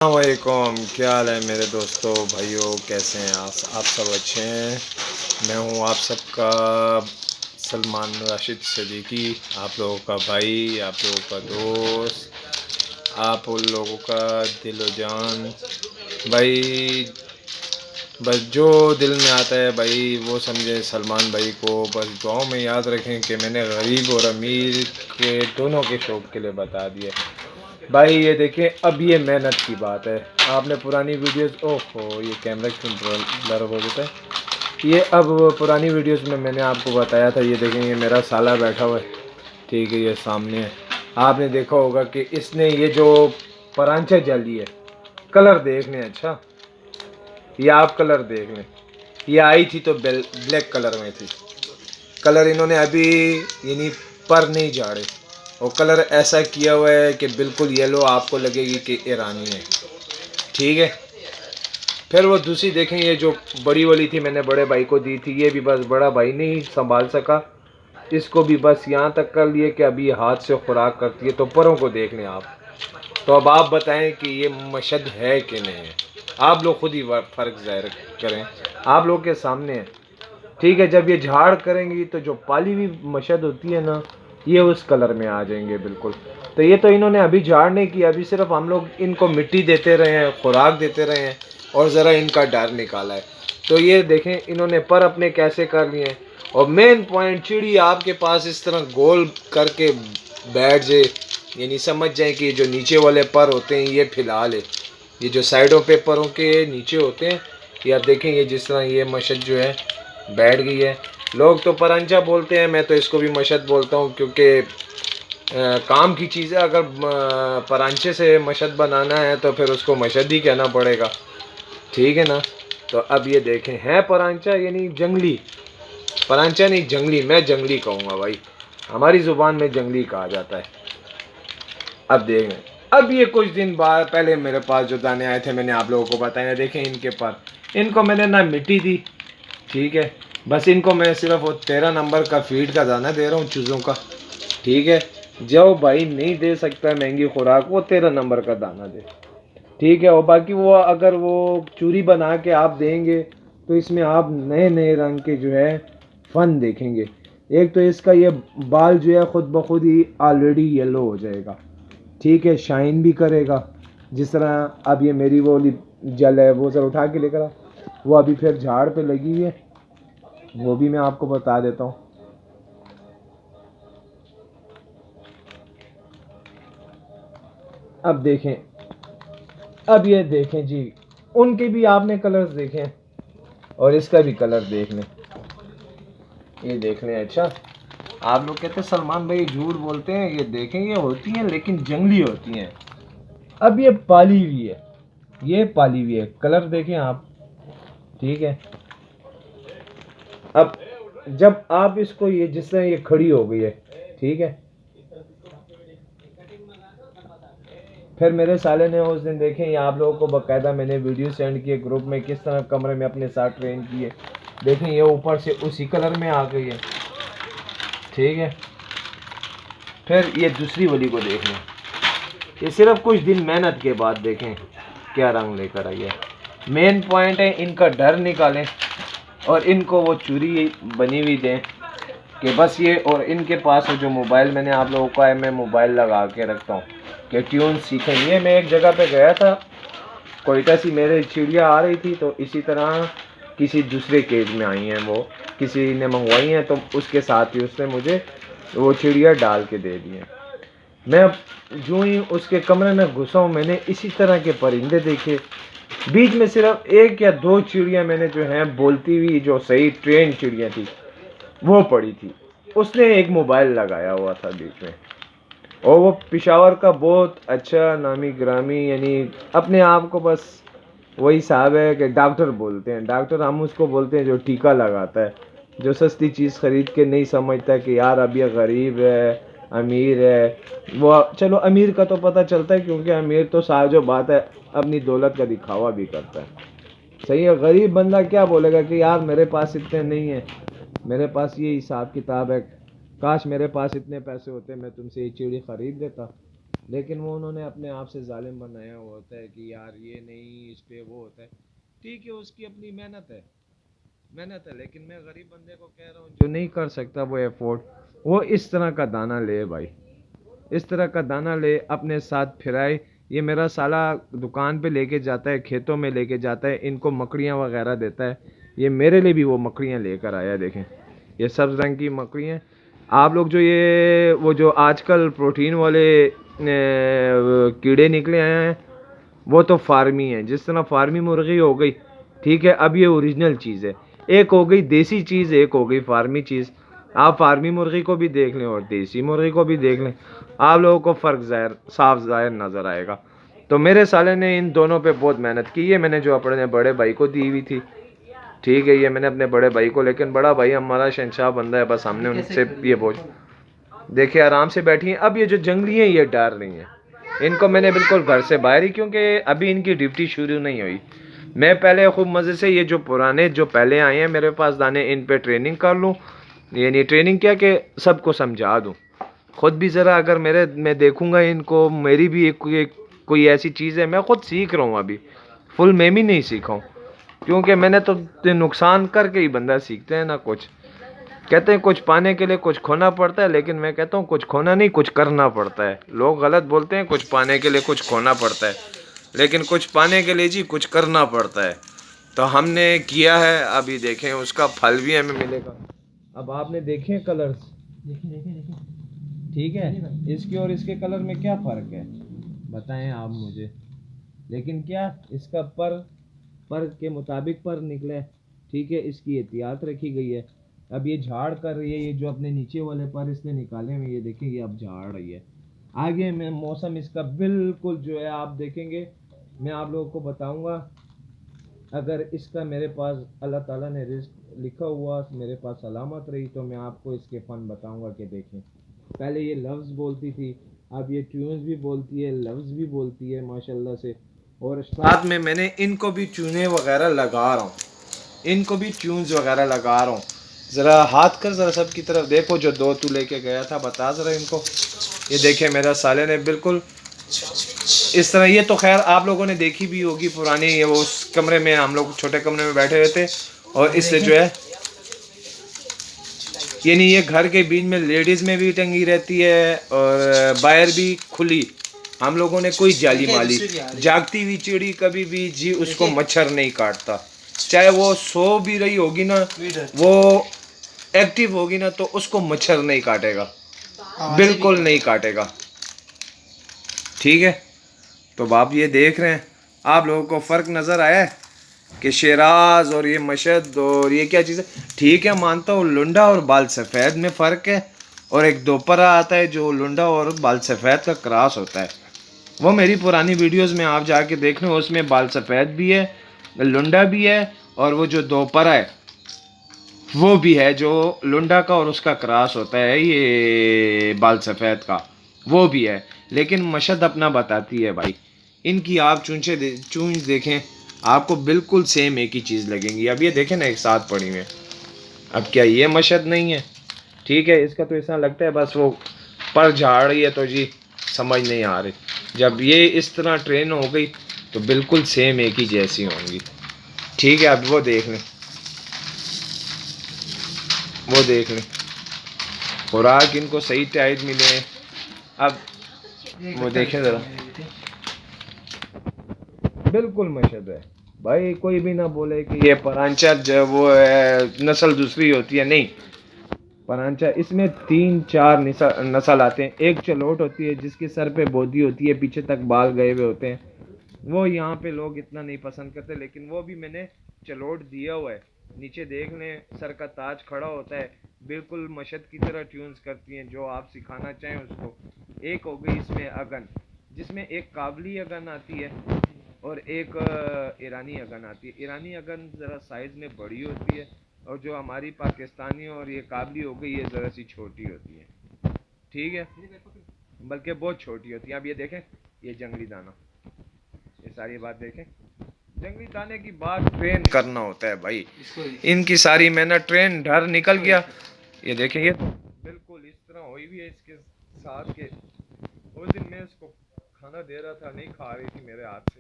वालेकुम, क्या हाल है मेरे दोस्तों भाइयों, कैसे हैं आप सब अच्छे हैं। मैं हूं आप सबका सलमान राशिद सिद्दीकी, आप लोगों का भाई, आप लोगों का दोस्त, आप उन लोगों का दिलो जान भाई। बस जो दिल में आता है भाई वो समझे सलमान भाई को, बस दुआओं में याद रखें कि मैंने गरीब और अमीर के दोनों के शौक़ के लिए बता दिया भाई। ये देखिए, अब ये मेहनत की बात है। आपने पुरानी वीडियोस, ओहो ये कैमरा क्यों ब्लर हो जाता है। ये अब पुरानी वीडियोस में मैंने आपको बताया था। ये देखें, ये मेरा साला बैठा हुआ है, ठीक है, ये सामने है। आपने देखा होगा कि इसने ये जो परांठा जली है, कलर देख लें। अच्छा, ये आप कलर देख लें। ये आई थी तो ब्लैक कलर में थी। कलर इन्होंने अभी यानी पर नहीं झाड़े, और कलर ऐसा किया हुआ है कि बिल्कुल येलो, आपको लगेगी कि ईरानी है, ठीक है। फिर वो दूसरी देखें, ये जो बड़ी वाली थी मैंने बड़े भाई को दी थी, ये भी बस बड़ा भाई नहीं संभाल सका, इसको भी बस यहाँ तक कर लिए कि अभी हाथ से खुराक करती है। तो परों को देख लें आप। तो अब आप बताएं कि ये मशद है कि नहीं है। आप लोग खुद ही फ़र्क ज़ाहिर करें, आप लोग के सामने है, ठीक है। जब ये झाड़ करेंगी तो जो पाली हुई मशद होती है ना, ये उस कलर में आ जाएंगे बिल्कुल। तो ये तो इन्होंने अभी झाड़ नहीं किया, अभी सिर्फ हम लोग इनको मिट्टी देते रहे हैं, खुराक देते रहे हैं, और ज़रा इनका डर निकाला है। तो ये देखें इन्होंने पर अपने कैसे कर लिए हैं। और मेन पॉइंट, चिड़ी आपके पास इस तरह गोल करके बैठ जाए, यानी समझ जाए कि जो नीचे वाले पर होते हैं ये फिलहाल है, ये जो साइडों पे परों के नीचे होते हैं, ये आप देखें, ये जिस तरह ये मशद जो है बैठ गई है। लोग तो परंजा बोलते हैं, मैं तो इसको भी मशद बोलता हूँ, क्योंकि काम की चीज़ है। अगर परांचे से मशद बनाना है तो फिर उसको मशद ही कहना पड़ेगा, ठीक है ना। तो अब ये देखें, है परांचा यानी जंगली, परांचा नहीं जंगली, मैं जंगली कहूँगा भाई, हमारी ज़ुबान में जंगली कहा जाता है। अब देखें, अब ये कुछ दिन बाद पहले मेरे पास जो दाने आए थे मैंने आप लोगों को बताया, देखें इनके पर, इनको मैंने ना मिट्टी दी, ठीक है, बस इनको मैं सिर्फ वो 13 नंबर का फीड का दाना दे रहा हूँ चूज़ों का, ठीक है। जो भाई नहीं दे सकता महंगी खुराक, वो 13 नंबर का दाना दे, ठीक है। और बाकी वो अगर वो चूरी बना के आप देंगे तो इसमें आप नए नए रंग के जो है फन देखेंगे। एक तो इसका ये बाल जो है ख़ुद ब खुद ही ऑलरेडी येलो हो जाएगा, ठीक है, शाइन भी करेगा। जिस तरह अब ये मेरी वो जल है, वो ज़रा उठा के लेकर आ, वो अभी फिर झाड़ पे लगी हुई है, वो भी मैं आपको बता देता हूँ। अब देखें, अब ये देखें जी, उनके भी आपने कलर्स देखें, और इसका भी कलर देख लें, ये देख लें। अच्छा, आप लोग कहते हैं सलमान भाई झूठ बोलते हैं, ये देखें, ये होती हैं लेकिन जंगली होती हैं। अब ये पाली हुई है, ये पाली हुई है, कलर देखें आप, ठीक है। अब जब आप इसको, ये जिस तरह ये खड़ी हो गई है, ठीक है, फिर मेरे साले ने उस दिन देखें, ये आप लोगों को बाकायदा मैंने वीडियो सेंड किए ग्रुप में, किस तरह कमरे में अपने साथ ट्रेन किए। देखें ये ऊपर से उसी कलर में आ गई है, ठीक है। फिर ये दूसरी वाली को देख लें, ये सिर्फ कुछ दिन मेहनत के बाद देखें क्या रंग लेकर आई है। मेन पॉइंट है, इनका डर निकालें और इनको वो चूरी बनी हुई दें कि बस ये, और इनके पास जो मोबाइल मैंने आप लोगों को है, मैं मोबाइल लगा के रखता हूँ कि ट्यून सीखें। ये मैं एक जगह पे गया था, कोयटा सी मेरे चिड़िया आ रही थी, तो इसी तरह किसी दूसरे केज में आई हैं, वो किसी ने मंगवाई हैं, तो उसके साथ ही उसने मुझे वो चिड़िया डाल के दे दी हैं। मैं जो ही उसके कमरे में घुसा हूँ, मैंने इसी तरह के परिंदे देखे। बीच में सिर्फ एक या दो चिड़िया मैंने जो है बोलती हुई, जो सही ट्रेन चिड़िया थी, वो पड़ी थी। उसने एक मोबाइल लगाया हुआ था बीच में, और वो पिशावर का बहुत अच्छा नामी ग्रामी, यानी अपने आप को बस वही साहब है कि डॉक्टर बोलते हैं। डॉक्टर हम उसको बोलते हैं जो टीका लगाता है, जो सस्ती चीज़ ख़रीद के नहीं समझता कि यार अब ये गरीब है अमीर है। वो चलो अमीर का तो पता चलता है, क्योंकि अमीर तो साजो बात है, अपनी दौलत का दिखावा भी करता है, सही है। गरीब बंदा क्या बोलेगा कि यार मेरे पास इतने नहीं है, मेरे पास ये हिसाब किताब है, काश मेरे पास इतने पैसे होते मैं तुमसे ये चिड़ी ख़रीद देता। लेकिन वो उन्होंने अपने आप से जालिम बनाया हुआ होता है कि यार ये नहीं, इस पे वो होता है। ठीक है, उसकी अपनी मेहनत है, लेकिन मैं गरीब बंदे को कह रहा हूँ जो नहीं कर सकता वो एफोर्ड, वो इस तरह का दाना ले भाई, इस तरह का दाना ले अपने साथ फिराए। ये मेरा साला दुकान पे लेके जाता है, खेतों में लेके जाता है, इनको मकड़ियाँ वगैरह देता है। ये मेरे लिए भी वो मकड़ियाँ लेकर आया, देखें ये सब्ज़ रंग की मकड़ियाँ। आप लोग जो ये वो जो आजकल प्रोटीन वाले कीड़े निकले आए हैं, वो तो फार्मी है। जिस तरह फार्मी मुर्गी हो गई, ठीक है, अब ये ओरिजिनल चीज़ है। एक हो गई देसी चीज़, एक हो गई फार्मी चीज़। आप फार्मी मुर्गी को भी देख लें और देसी मुर्गी को भी देख लें, आप लोगों को फ़र्क ज़ाहिर साफ ज़ाहिर नज़र आएगा। तो मेरे साले ने इन दोनों पे बहुत मेहनत की है। मैंने जो अपने बड़े भाई को दी हुई थी, ठीक है, ये मैंने अपने बड़े भाई को, लेकिन बड़ा भाई हमारा शहंशाह बंदा है, बस हमने उनसे ये बोझ देखिए आराम से बैठी हैं। अब ये जो जंगली हैं ये डर रही हैं, इनको मैंने बिल्कुल घर से बाहर ही, क्योंकि अभी इनकी ड्यूटी शुरू नहीं हुई। मैं पहले खूब मज़े से ये जो पुराने जो पहले आए हैं मेरे पास दाने, इन पे ट्रेनिंग कर लूँ, यानी ट्रेनिंग क्या कि सबको समझा दूँ। खुद भी ज़रा अगर मैं देखूँगा इनको, मेरी भी एक कोई ऐसी चीज़ है, मैं खुद सीख रहा हूँ अभी, फुल मैं भी नहीं सीखा हूँ, क्योंकि मैंने तो नुकसान करके ही बंदा सीखते हैं ना कुछ। कहते हैं कुछ पाने के लिए कुछ खोना पड़ता है, लेकिन मैं कहता हूँ कुछ खोना नहीं, कुछ करना पड़ता है। लोग गलत बोलते हैं कुछ पाने के लिए कुछ खोना पड़ता है, लेकिन कुछ पाने के लिए जी कुछ करना पड़ता है। तो हमने किया है, अभी देखें उसका फल भी हमें मिलेगा। अब आपने देखे कलर्स, ठीक है, इसके और इसके कलर में क्या फ़र्क है बताएं आप मुझे। लेकिन क्या इसका पर के मुताबिक पर निकले, ठीक है, इसकी एहतियात रखी गई है। अब ये झाड़ कर रही है, ये जो अपने नीचे वाले पर इसने निकाले हुए, ये देखेंगे अब झाड़ रही है। आगे में मौसम इसका बिल्कुल जो है आप देखेंगे, मैं आप लोगों को बताऊंगा। अगर इसका मेरे पास अल्लाह ताला ने रिस्क लिखा हुआ, मेरे पास सलामत रही, तो मैं आपको इसके फ़न बताऊंगा कि देखें, पहले ये लफ्ज़ बोलती थी, अब ये ट्यून्स भी बोलती है, लफ्ज़ भी बोलती है माशाल्लाह से। और साथ में मैंने इनको भी ट्यूने वगैरह लगा रहा हूँ, इनको भी ट्यून्स वगैरह लगा रहा हूँ। ज़रा हाथ कर, ज़रा सब की तरफ देखो, जो दो तू लेके गया था बता ज़रा इनको। ये देखे मेरा साले ने बिल्कुल इस तरह, ये तो खैर आप लोगों ने देखी भी होगी पुरानी, ये वो उस कमरे में हम लोग छोटे कमरे में बैठे रहते, और इससे जो है यानी ये घर के बीच में लेडीज़ में भी टंगी रहती है और बाहर भी खुली। हम लोगों ने कोई जाली माली, जागती हुई चिड़ी कभी भी जी उसको मच्छर नहीं काटता, चाहे वो सो भी रही होगी ना, वो एक्टिव होगी ना, तो उसको मच्छर नहीं काटेगा, बिल्कुल नहीं काटेगा, ठीक है। तो आप ये देख रहे हैं, आप लोगों को फ़र्क नज़र आया है कि शेराज और ये मशद और ये क्या चीज़ है। ठीक है, मानता हूँ लुंडा और बाल सफ़ेद में फ़र्क है, और एक दोपहरा आता है जो लुंडा और बाल सफ़ेद का क्रॉस होता है। वो मेरी पुरानी वीडियोस में आप जाके देख लो, उसमें बाल सफ़ेद भी है, लुंडा भी है, और वो जो दोपहरा है वो भी है, जो लुंडा का और उसका क्रॉस होता है, ये बाल सफ़ेद का वो भी है। लेकिन मशद अपना बताती है भाई, इनकी आप चूंच देखें, आपको बिल्कुल सेम एक ही चीज़ लगेंगी। अब ये देखें ना एक साथ पड़ी हुई, अब क्या ये मशद नहीं है? ठीक है, इसका तो ऐसा लगता है बस वो पर झाड़ रही है, तो जी समझ नहीं आ रही। जब ये इस तरह ट्रेन हो गई तो बिल्कुल सेम एक ही जैसी होंगी, ठीक है। अब वो देख लें, वो देख लें, खुराक इनको सही टाइट मिले। अब वो देखें ज़रा, बिल्कुल मशद है भाई। कोई भी ना बोले कि ये परांचा जो वो है नस्ल दूसरी होती है, नहीं। परांचा इसमें 3-4 नस्ल आते हैं। एक चलोट होती है जिसके सर पे बोदी होती है, पीछे तक बाल गए हुए होते हैं, वो यहाँ पे लोग इतना नहीं पसंद करते, लेकिन वो भी मैंने चलोट दिया हुआ है। नीचे देख लें, सर का ताज खड़ा होता है, बिल्कुल मशद की तरह ट्यून्स करती हैं, जो आप सिखाना चाहें उसको। एक हो गई इसमें अगन, जिसमें एक काबली अगन आती है और एक ईरानी अगन आती है। ईरानी अगन ज़रा साइज़ में बड़ी होती है, और जो हमारी पाकिस्तानी और ये काबली हो गई, ये ज़रा सी छोटी होती है, ठीक है, बल्कि बहुत छोटी होती है। अब ये देखें, ये जंगली दाना, ये सारी बात देखें, जंगली दाने की बात ट्रेन करना होता है भाई। इनकी सारी मेहनत ट्रेन डर निकल गया। ये देखें, ये बिल्कुल इस तरह हुई भी है इसके साथ के, उस दिन मैं इसको खाना दे रहा था, नहीं खा रही थी मेरे हाथ से,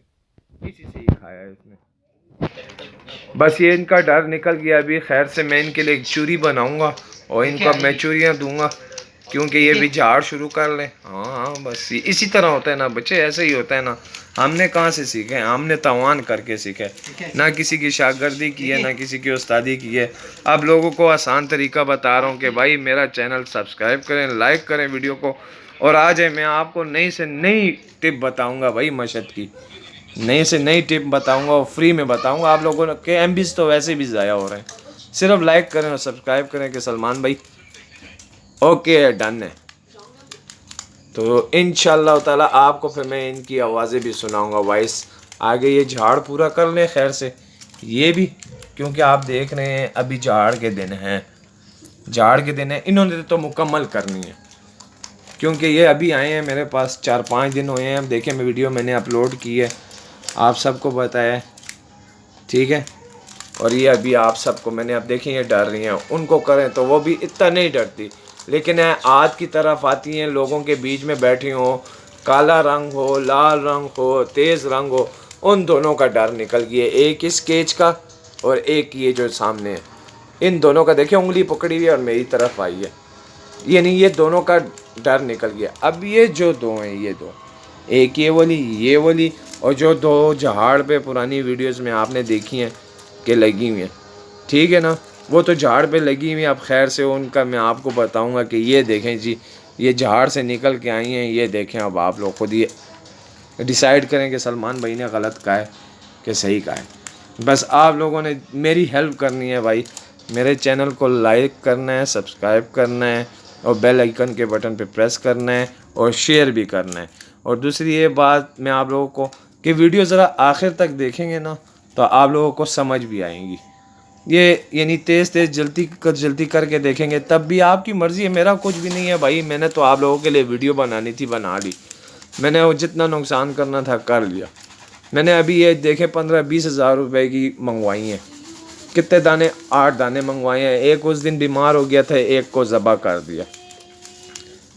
इसी से ही खाया है इसने। बस ये इनका डर निकल गया। अभी खैर से मैं इनके लिए एक चूरी बनाऊंगा और इनको मैं चूरियाँ दूंगा, क्योंकि ये भी झाड़ शुरू कर लें। हाँ हाँ, बस इसी तरह होता है ना बच्चे, ऐसे ही होता है ना। हमने कहाँ से सीखे हैं? हमने तवान करके सीखे, ना किसी की शागिर्दी की है, ना किसी की उस्तादी की है। अब लोगों को आसान तरीका बता रहा हूँ कि भाई मेरा चैनल सब्सक्राइब करें, लाइक करें वीडियो को, और आज मैं आपको नई से नई टिप बताऊँगा भाई, मशद की नई से नई टिप बताऊंगा और फ्री में बताऊंगा। आप लोगों के एमबीज तो वैसे भी ज़ाया हो रहे हैं, सिर्फ लाइक करें और सब्सक्राइब करें कि सलमान भाई ओके डन है। तो इंशाल्लाह ताला आपको फिर मैं इनकी आवाज़ें भी सुनाऊंगा वॉइस। आगे ये झाड़ पूरा कर लें खैर से, ये भी, क्योंकि आप देख रहे हैं अभी झाड़ के दिन हैं, झाड़ के दिन हैं, इन्होंने तो मुकम्मल करनी है, क्योंकि ये अभी आए हैं मेरे पास, 4-5 दिन हुए हैं। अब देखें मैं वीडियो मैंने अपलोड की है, आप सबको बताया है, ठीक है। और ये अभी आप सबको मैंने, अब देखें ये डर रही हैं, उनको करें तो वो भी इतना नहीं डरती, लेकिन आज की तरफ आती हैं, लोगों के बीच में बैठी हो, काला रंग हो, लाल रंग हो, तेज़ रंग हो, उन दोनों का डर निकल गया। एक इस केज का और एक ये जो सामने है, इन दोनों का देखिए उंगली पकड़ी हुई है और मेरी तरफ आई है, यानी ये दोनों का डर निकल गया। अब ये जो दो हैं, ये दो, एक ये वाली और जो दो झाड़ पे पुरानी वीडियोस में आपने देखी हैं कि लगी हुई हैं, ठीक है ना, वो तो झाड़ पे लगी हुई। अब खैर से उनका मैं आपको बताऊंगा कि ये देखें जी, ये झाड़ से निकल के आई हैं, ये देखें। अब आप लोग खुद ये डिसाइड करें कि सलमान भाई ने गलत कहा है कि सही कहा है। बस आप लोगों ने मेरी हेल्प करनी है भाई, मेरे चैनल को लाइक करना है, सब्सक्राइब करना है और बेल आइकन के बटन पे प्रेस करना है और शेयर भी करना है। और दूसरी ये बात मैं आप लोगों को कि वीडियो ज़रा आखिर तक देखेंगे ना तो आप लोगों को समझ भी आएंगी। ये यानी तेज़ जल्दी करके देखेंगे तब भी आपकी मर्ज़ी है, मेरा कुछ भी नहीं है भाई। मैंने तो आप लोगों के लिए वीडियो बनानी थी, बना ली, मैंने वो जितना नुकसान करना था कर लिया। मैंने अभी ये देखे 15-20 हज़ार रुपये की मंगवाई हैं। कितने दाने? 8 दाने मंगवाए हैं। एक उस दिन बीमार हो गया था, एक को ज़बा कर दिया,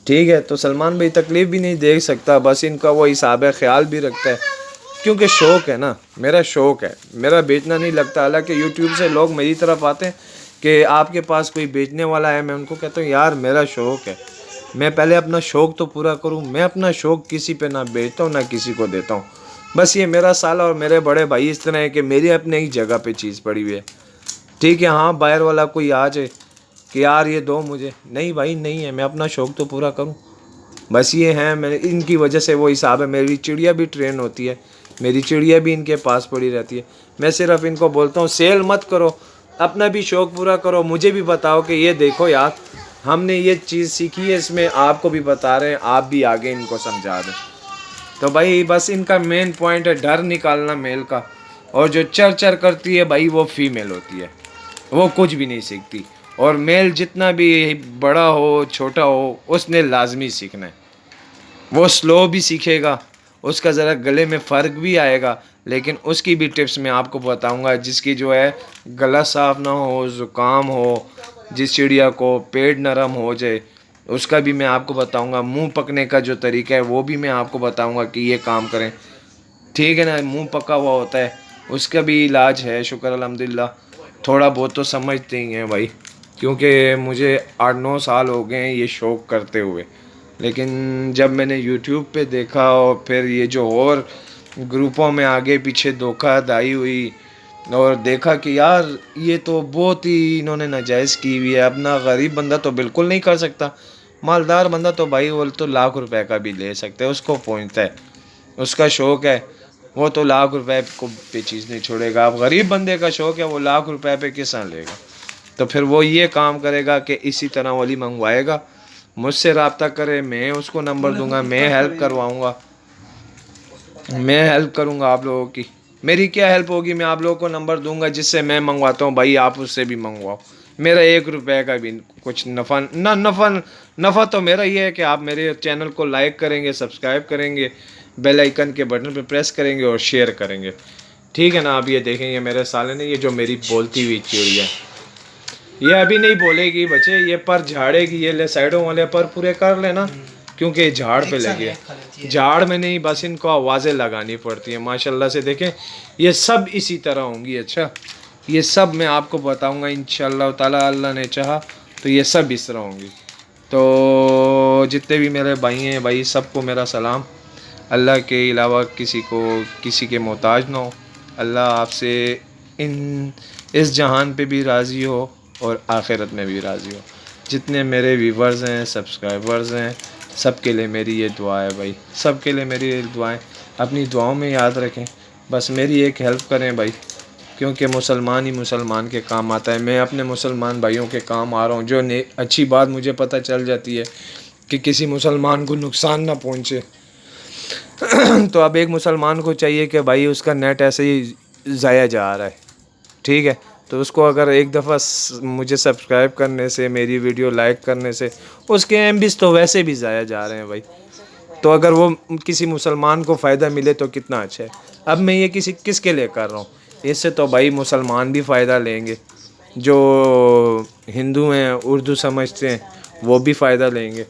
ठीक है। तो सलमान भाई तकलीफ़ भी नहीं देख सकता, बस इनका वो हिसाब है, ख्याल भी रखता है, क्योंकि शौक़ है ना, मेरा शौक़ है, मेरा बेचना नहीं लगता। हालांकि यूट्यूब से लोग मेरी तरफ आते हैं कि आपके पास कोई बेचने वाला है, मैं उनको कहता हूँ यार मेरा शौक़ है, मैं पहले अपना शौक़ तो पूरा करूँ। मैं अपना शौक़ किसी पे ना बेचता हूँ ना किसी को देता हूँ। बस ये मेरा साला और मेरे बड़े भाई इस तरह है कि मेरी अपने ही जगह पे चीज़ पड़ी हुई है, ठीक है। हाँ, बाहर वाला कोई आ जाए कि यार ये दो मुझे, नहीं भाई नहीं है, मैं अपना शौक़ तो पूरा करूँ। बस ये है, मैंने इनकी वजह से वो हिसाब है। मेरी चिड़िया भी ट्रेन होती है, मेरी चिड़िया भी इनके पास पड़ी रहती है। मैं सिर्फ इनको बोलता हूँ सेल मत करो, अपना भी शौक़ पूरा करो, मुझे भी बताओ कि ये देखो यार हमने ये चीज़ सीखी है, इसमें आपको भी बता रहे हैं, आप भी आगे इनको समझा दें। तो भाई बस इनका मेन पॉइंट है डर निकालना मेल का। और जो चर करती है भाई वो फीमेल होती है, वो कुछ भी नहीं सीखती। और मेल जितना भी बड़ा हो छोटा हो उसने लाजमी सीखना है, वो स्लो भी सीखेगा, उसका ज़रा गले में फ़र्क भी आएगा, लेकिन उसकी भी टिप्स मैं आपको बताऊंगा। जिसकी जो है गला साफ़ ना हो, ज़ुकाम हो, जिस चिड़िया को पेट नरम हो जाए, उसका भी मैं आपको बताऊंगा। मुंह पकने का जो तरीका है वो भी मैं आपको बताऊंगा कि ये काम करें, ठीक है ना। मुंह पका हुआ होता है, उसका भी इलाज है, शुक्र अल्हम्दुलिल्लाह। थोड़ा बहुत तो समझते ही हैं भाई, क्योंकि मुझे 8-9 साल हो गए हैं ये शौक़ करते हुए। लेकिन जब मैंने यूट्यूब पे देखा और फिर ये जो और ग्रुपों में आगे पीछे धोखाधड़ी हुई और देखा कि यार ये तो बहुत ही इन्होंने नाजायज़ की हुई है। अपना गरीब बंदा तो बिल्कुल नहीं कर सकता, मालदार बंदा तो भाई वो तो लाख रुपए का भी ले सकते हैं, उसको पहुँचता है, उसका शौक़ है, वो तो लाख रुपए को पे चीज़ नहीं छोड़ेगा। अब गरीब बंदे का शौक़ है, वो लाख रुपए पे किसान लेगा? तो फिर वो ये काम करेगा कि इसी तरह वाली मंगवाएगा, मुझसे रब्ता करे, मैं उसको नंबर दूंगा, मैं हेल्प करवाऊंगा, मैं हेल्प करूंगा आप लोगों की। मेरी क्या हेल्प होगी? मैं आप लोगों को नंबर दूंगा जिससे मैं मंगवाता हूँ भाई, आप उससे भी मंगवाओ। मेरा 1 रुपये का भी कुछ नफ़ा तो मेरा ये है कि आप मेरे चैनल को लाइक करेंगे, सब्सक्राइब करेंगे, बेल आइकन के बटन पे प्रेस करेंगे और शेयर करेंगे, ठीक है ना। आप ये देखेंगे मेरे साले ने, ये जो मेरी बोलती हुई चिड़िया, ये अभी नहीं बोलेगी बच्चे, ये पर झाड़ेगी, ये ले साइडों वाले पर पूरे कर लेना, क्योंकि झाड़ पे लगे हैं। झाड़ में नहीं, बस इनको आवाज़ें लगानी पड़ती हैं। माशाल्लाह से देखें, ये सब इसी तरह होंगी। अच्छा, ये सब मैं आपको बताऊंगा इंशाअल्लाह ताला, अल्लाह ने चाहा तो ये सब इस तरह होंगी। तो जितने भी मेरे भाई हैं भाई, सबको मेरा सलाम। अल्लाह के अलावा किसी के मोहताज ना हो। अल्लाह आपसे इस जहान पे भी राज़ी हो और आखिरत में भी राज़ी हो। जितने मेरे व्यूवर्स हैं, सब्सक्राइबर्स हैं, सबके लिए मेरी ये दुआ है भाई, सबके लिए मेरी ये दुआएं अपनी दुआओं में याद रखें। बस मेरी एक हेल्प करें भाई, क्योंकि मुसलमान ही मुसलमान के काम आता है। मैं अपने मुसलमान भाइयों के काम आ रहा हूँ। जो अच्छी बात मुझे पता चल जाती है कि किसी मुसलमान को नुकसान ना पहुँचे तो अब एक मुसलमान को चाहिए कि भाई उसका नेट ऐसे ही ज़ाया जा रहा है, ठीक है, तो उसको अगर एक दफ़ा मुझे सब्सक्राइब करने से, मेरी वीडियो लाइक करने से उसके एमबीज़ तो वैसे भी ज़ाया जा रहे हैं भाई। तो अगर वो किसी मुसलमान को फ़ायदा मिले तो कितना अच्छा है। अब मैं ये किसके लिए कर रहा हूँ, इससे तो भाई मुसलमान भी फ़ायदा लेंगे, जो हिंदू हैं, उर्दू समझते हैं, वो भी फ़ायदा लेंगे,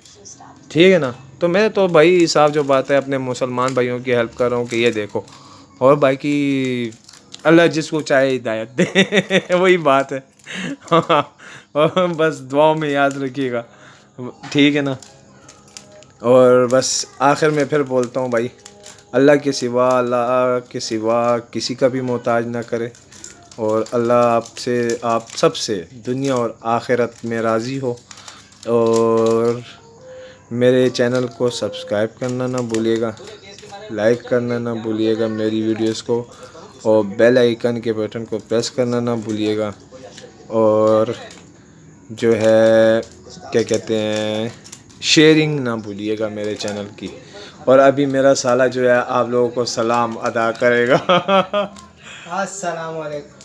ठीक है ना। तो मैं तो भाई साहब जो बात है अपने मुसलमान भाइयों की हेल्प कर रहा हूँ कि ये देखो, और बाकी अल्लाह जिसको चाहे हिदायत दे वही बात है। और बस दुआओं में याद रखिएगा, ठीक है ना। और बस आखिर में फिर बोलता हूँ भाई, अल्लाह के सिवा किसी का भी मोहताज ना करे। और अल्लाह आप सबसे दुनिया और आखिरत में राज़ी हो। और मेरे चैनल को सब्सक्राइब करना ना भूलिएगा, लाइक करना ना भूलिएगा मेरी वीडियोस को, और बेल आइकन के बटन को प्रेस करना ना भूलिएगा। और जो है क्या कहते हैं, शेयरिंग ना भूलिएगा मेरे चैनल की। और अभी मेरा साला जो है आप लोगों को सलाम अदा करेगा। अस्सलाम वालेकुम।